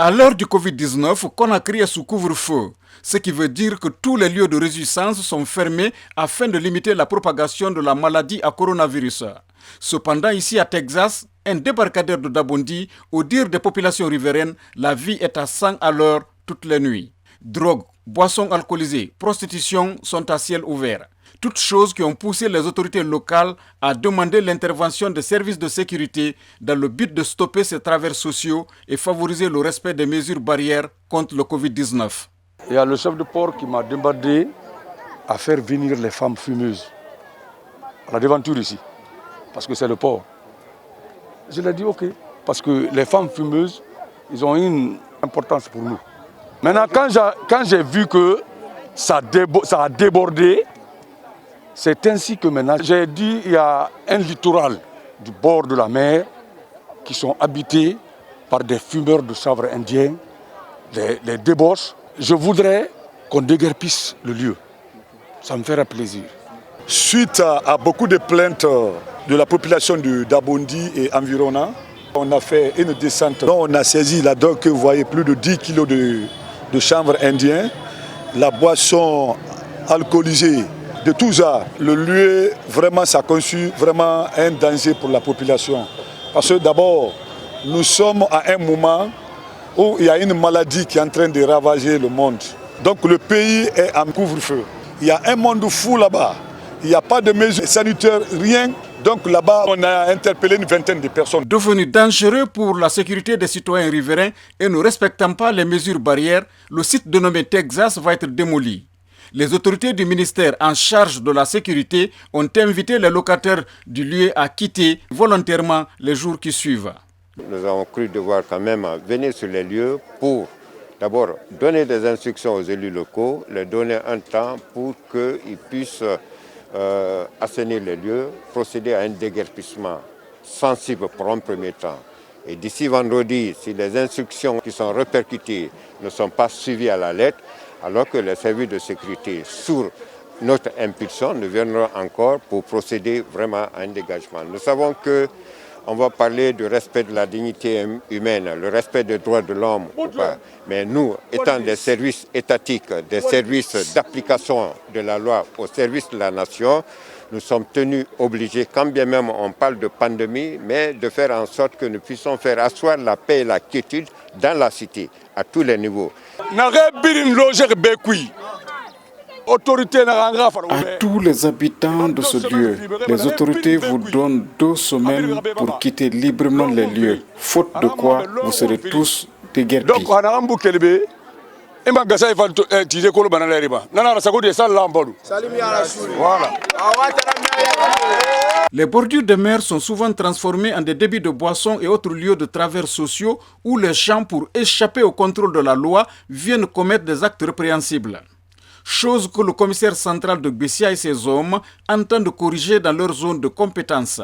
À l'heure du Covid-19, Conakry est sous couvre-feu, ce qui veut dire que tous les lieux de réjouissance sont fermés afin de limiter la propagation de la maladie à coronavirus. Cependant, ici à Texas, un débarcadère de Dabondi, au dire des populations riveraines, la vie est à 100 à l'heure toutes les nuits. Drogue, boissons alcoolisées, prostitution sont à ciel ouvert. Toutes choses qui ont poussé les autorités locales à demander l'intervention des services de sécurité dans le but de stopper ces travers sociaux et favoriser le respect des mesures barrières contre le Covid-19. Il y a le chef de port qui m'a demandé à faire venir les femmes fumeuses à la devanture ici, parce que c'est le port. Je lui ai dit ok, parce que les femmes fumeuses, ils ont une importance pour nous. Maintenant, quand j'ai vu que ça a débordé, c'est ainsi que maintenant, j'ai dit il y a un littoral du bord de la mer qui sont habités par des fumeurs de chanvre indien, les débauches. Je voudrais qu'on déguerpisse le lieu. Ça me ferait plaisir. Suite à beaucoup de plaintes de la population de Dabondi et environnants, on a fait une descente. On a saisi la drogue que vous voyez, plus de 10 kilos de chanvre indien, la boisson alcoolisée de tout ça. Le lieu, vraiment, ça constitue vraiment un danger pour la population. Parce que d'abord, nous sommes à un moment où il y a une maladie qui est en train de ravager le monde. Donc le pays est en couvre-feu. Il y a un monde fou là-bas. Il n'y a pas de mesures sanitaires, rien. Donc là-bas, on a interpellé une vingtaine de personnes. Devenu dangereux pour la sécurité des citoyens riverains et ne respectant pas les mesures barrières, le site dénommé Texas va être démoli. Les autorités du ministère en charge de la sécurité ont invité les locataires du lieu à quitter volontairement les jours qui suivent. Nous avons cru devoir quand même venir sur les lieux pour d'abord donner des instructions aux élus locaux, leur donner un temps pour qu'ils puissent assainir les lieux, procéder à un déguerpissement sensible pour un premier temps. Et d'ici vendredi, si les instructions qui sont répercutées ne sont pas suivies à la lettre, alors que les services de sécurité, sous notre impulsion, nous viendront encore pour procéder vraiment à un dégagement. Nous savons qu'on va parler du respect de la dignité humaine, le respect des droits de l'homme, mais nous, étant des services étatiques, des services d'application de la loi au service de la nation, nous sommes tenus, obligés, quand bien même on parle de pandémie, mais de faire en sorte que nous puissions faire asseoir la paix et la quiétude dans la cité, à tous les niveaux. À tous les habitants de ce lieu, les autorités vous donnent 2 semaines pour quitter librement les lieux, faute de quoi vous serez tous déguerpis. Les bordures de mer sont souvent transformées en des débits de boissons et autres lieux de travers sociaux où les gens, pour échapper au contrôle de la loi, viennent commettre des actes répréhensibles. Chose que le commissaire central de Gbessia et ses hommes entendent corriger dans leur zone de compétence.